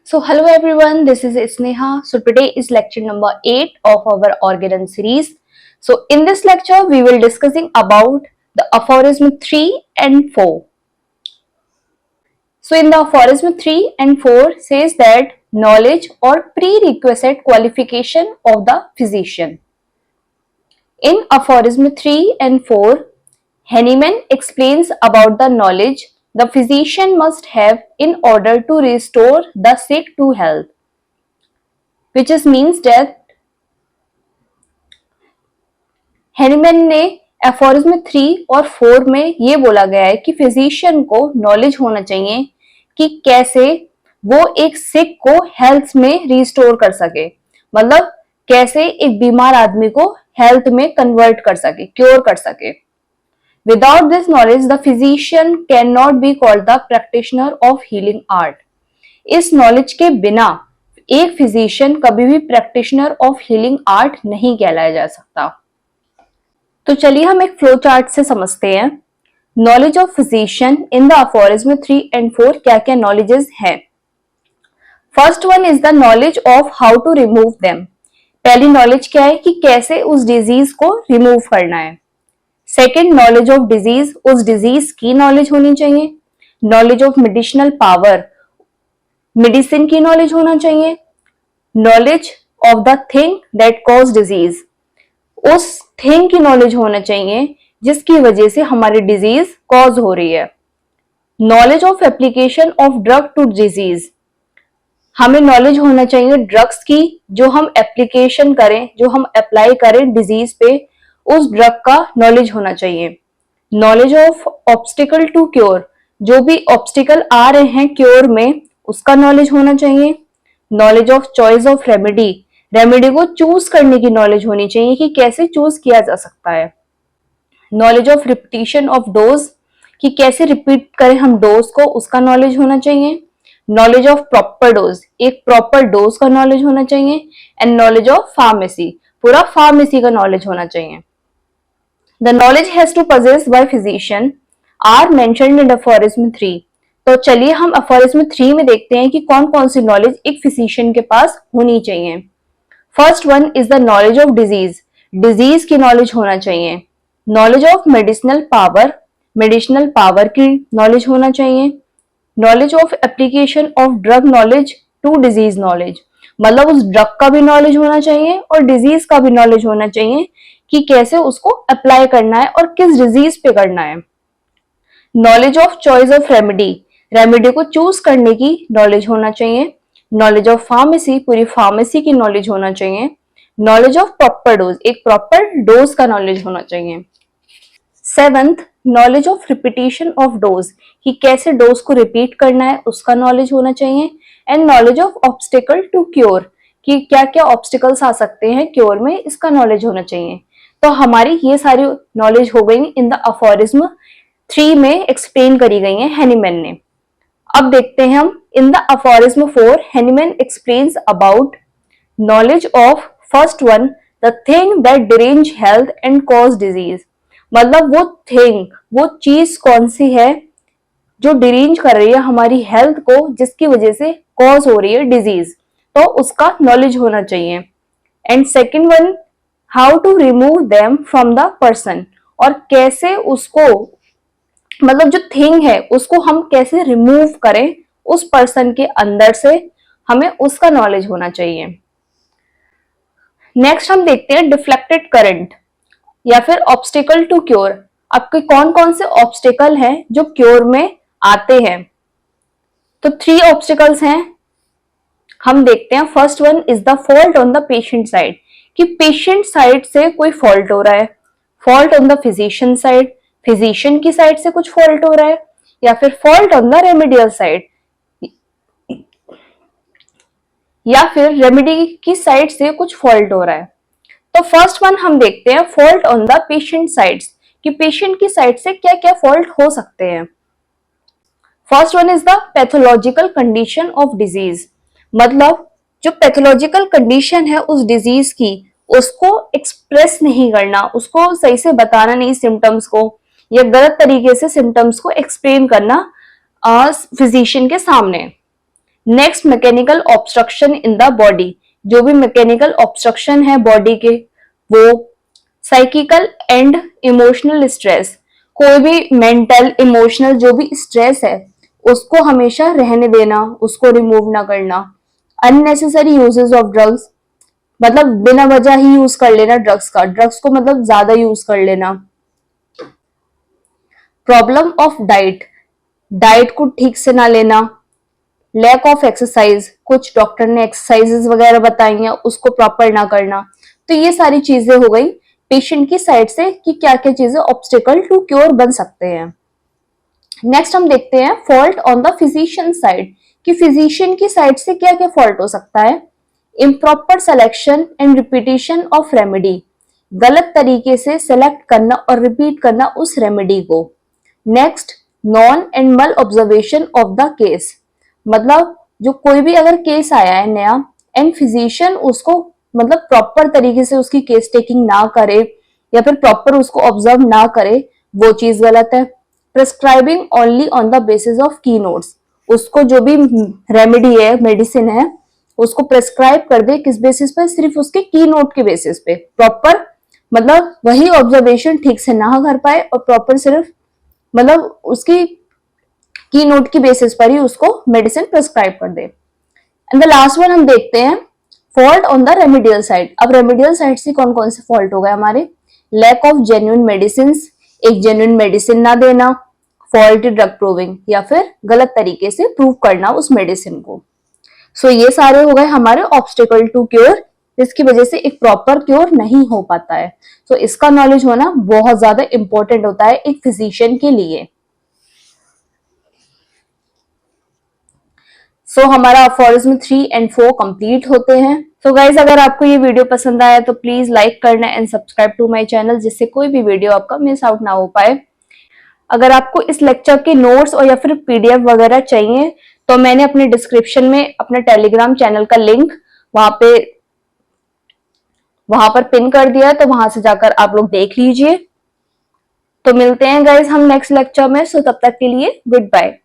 So hello everyone, this is Sneha. So today is lecture number 8 of our organ series. So in this lecture we will discussing about the aphorism 3 and 4. So in the aphorism 3 and 4 says that knowledge or prerequisite qualification of the physician. In aphorism 3 and 4, Hahnemann explains about the knowledge the physician must have in order to restore the sick to health, which means that Hahnemann ने aphorism 3 और 4 में ये बोला गया है कि physician को knowledge होना चाहिए कि कैसे वो एक सिक को हेल्थ में रिस्टोर कर सके, मतलब कैसे एक बीमार आदमी को हेल्थ में कन्वर्ट कर सके, क्योर कर सके। Without this knowledge the physician can not be called the practitioner of healing art. इस नॉलेज के बिना एक फिजिशियन कभी भी प्रैक्टिशनर ऑफ हीलिंग आर्ट नहीं कहलाया जा सकता। तो चलिए हम एक फ्लो चार्ट से समझते हैं knowledge of physician in the aphorism 3 and 4 क्या क्या नॉलेजेस हैं। First one is the knowledge of how to remove them. पहली नॉलेज क्या है कि कैसे उस डिजीज को रिमूव करना है। सेकेंड, नॉलेज ऑफ डिजीज, उस डिजीज की नॉलेज होनी चाहिए। Knowledge of medicinal power, medicine की नॉलेज होना चाहिए। Knowledge of the thing that cause disease, उस थिंग की नॉलेज होना चाहिए जिसकी वजह से हमारी डिजीज कॉज हो रही है। Knowledge of application of drug to disease, हमें नॉलेज होना चाहिए ड्रग्स की जो हम एप्लीकेशन करें, जो हम अप्लाई करें डिजीज पे, उस ड्रग का नॉलेज होना चाहिए। Knowledge of obstacle to cure, जो भी ऑब्स्टिकल आ रहे हैं क्योर में उसका नॉलेज होना चाहिए। Knowledge of choice of remedy, remedy को चूज करने की नॉलेज होनी चाहिए कि कैसे चूज किया जा सकता है। Knowledge of repetition of dose, कि कैसे रिपीट करें हम डोज को, उसका नॉलेज होना चाहिए। नॉलेज ऑफ प्रॉपर डोज, एक प्रॉपर डोज का नॉलेज होना चाहिए। एंड नॉलेज ऑफ फार्मेसी, पूरा फार्मेसी का नॉलेज होना चाहिए। The knowledge has to possess by physician are mentioned in aphorism 3। तो चलिए हम अफोरिज्म 3 में देखते हैं कि कौन कौन सी नॉलेज एक फिजिशियन के पास होनी चाहिए। First one is the knowledge of disease, disease की नॉलेज होना चाहिए। Knowledge of medicinal power, medicinal power की नॉलेज होना चाहिए। Knowledge of application of drug knowledge to disease knowledge, मतलब उस ड्रग का भी नॉलेज होना चाहिए और डिजीज का भी नॉलेज होना चाहिए कि कैसे उसको अप्लाई करना है और किस डिजीज पे करना है। Knowledge of choice of remedy, remedy को चूज करने की नॉलेज होना चाहिए। नॉलेज ऑफ फार्मेसी, पूरी फार्मेसी की नॉलेज होना चाहिए। नॉलेज ऑफ प्रॉपर डोज, एक प्रॉपर डोज का नॉलेज होना चाहिए। Seventh, knowledge of repetition of dose, कि कैसे डोज को रिपीट करना है उसका नॉलेज होना चाहिए। And knowledge of obstacle to cure, कि क्या क्या ऑब्स्टिकल्स आ सकते हैं क्योर में, इसका नॉलेज होना चाहिए। तो हमारी ये सारी नॉलेज हो गई इन द अफोरिज्म 3 में एक्सप्लेन करी गई है हैनीमैन ने। अब देखते हैं हम इन the aphorism 4 Hahnemann explains about knowledge of first one, the thing that derange health and cause disease, मतलब वो थिंग, वो चीज कौन सी है जो डिरेंज कर रही है हमारी हेल्थ को, जिसकी वजह से कॉज हो रही है डिजीज, तो उसका नॉलेज होना चाहिए। And second one, how to remove them from the person, और कैसे उसको, मतलब जो थिंग है उसको हम कैसे रिमूव करें उस पर्सन के अंदर से, हमें उसका नॉलेज होना चाहिए। नेक्स्ट हम देखते हैं डिफ्लेक्टेड करंट या फिर ऑब्स्टिकल टू क्योर। आपके कौन कौन से ऑब्स्टिकल हैं जो क्योर में आते हैं। तो 3 ऑब्स्टिकल्स हैं, हम देखते हैं। First one is the fault on the patient side, कि पेशेंट साइड से कोई फॉल्ट हो रहा है। Fault on the physician side, physician की साइड से कुछ फॉल्ट हो रहा है। या फिर fault on the remedial side, या फिर रेमेडी की साइड से कुछ फॉल्ट हो रहा है। तो फर्स्ट वन हम देखते हैं fault on the patient sides, कि पेशेंट की साइड से क्या क्या फॉल्ट हो सकते हैं। First one is the pathological condition of disease, मतलब जो पैथोलॉजिकल कंडीशन है उस डिजीज की, उसको एक्सप्रेस नहीं करना, उसको सही से बताना नहीं सिम्टम्स को, या गलत तरीके से सिम्टम्स को एक्सप्लेन करना फिजिशियन के सामने। Next, mechanical obstruction in the body, जो भी मैकेनिकल ऑब्स्ट्रक्शन है बॉडी के वो। साइकिकल एंड इमोशनल स्ट्रेस, कोई भी मेंटल इमोशनल जो भी स्ट्रेस है उसको हमेशा रहने देना, उसको रिमूव ना करना। अननेसेसरी यूजेस ऑफ ड्रग्स, मतलब बिना वजह ही यूज कर लेना ड्रग्स का, ड्रग्स को मतलब ज्यादा यूज कर लेना। प्रॉब्लम ऑफ डाइट, डाइट को ठीक से ना लेना। लैक ऑफ एक्सरसाइज, कुछ डॉक्टर ने एक्सरसाइजेस वगैरह बताई हैं उसको प्रॉपर ना करना। तो ये सारी चीजें हो गई पेशेंट की साइड से कि क्या क्या चीजें ऑब्स्टिकल टू क्योर बन सकते हैं। नेक्स्ट हम देखते हैं fault on the physician side, कि फिजिशियन की साइड से क्या क्या फॉल्ट हो सकता है। Improper selection and repetition of remedy, गलत तरीके से सेलेक्ट करना और रिपीट करना उस रेमेडी को। नेक्स्ट, नॉन एंड मल ऑब्जर्वेशन ऑफ द केस, मतलब जो कोई भी अगर केस आया है नया एंड फिजिशियन उसको मतलब प्रॉपर तरीके से उसकी केस टेकिंग ना करे या फिर प्रॉपर उसको ऑब्जर्व ना करे, वो चीज गलत है। Prescribing only on the basis of की नोट्स, उसको जो भी रेमेडी है मेडिसिन है उसको प्रेस्क्राइब कर दे किस बेसिस पर, सिर्फ उसके की नोट के बेसिस पे, प्रॉपर मतलब वही ऑब्जर्वेशन ठीक से ना कर पाए और प्रॉपर सिर्फ मतलब उसकी की नोट की बेसिस पर ही उसको मेडिसिन प्रेस्क्राइब कर दे। एंड द लास्ट वन हम देखते हैं fault on the remedial side. अब रेमेडियल साइड से कौन कौन से फॉल्ट हो गए हमारे। लैक ऑफ जेन्युइन मेडिसिन, एक जेन्युइन मेडिसिन ना देना, फॉल्टी ड्रग प्रूविंग या फिर गलत तरीके से प्रूव करना उस मेडिसिन को। सो ये सारे हो गए हमारे ऑब्स्टिकल टू क्योर, जिसकी वजह से एक प्रॉपर क्योर नहीं हो पाता है। सो इसका नॉलेज होना बहुत ज्यादा इंपॉर्टेंट होता है एक फिजिशियन के लिए। सो हमारा अफोरिज्म 3 एंड 4 कंप्लीट होते हैं। सो गाइज अगर आपको ये वीडियो पसंद आया तो प्लीज लाइक करना and subscribe to my channel, जिससे कोई भी वीडियो आपका मिस आउट ना हो पाए। अगर आपको इस लेक्चर के नोट्स और या फिर पीडीएफ वगैरह चाहिए तो मैंने अपने डिस्क्रिप्शन में अपने टेलीग्राम चैनल का लिंक वहां पर पिन कर दिया है, तो वहां से जाकर आप लोग देख लीजिए। तो मिलते हैं गाइज हम नेक्स्ट लेक्चर में। सो तब तक के लिए गुड बाय।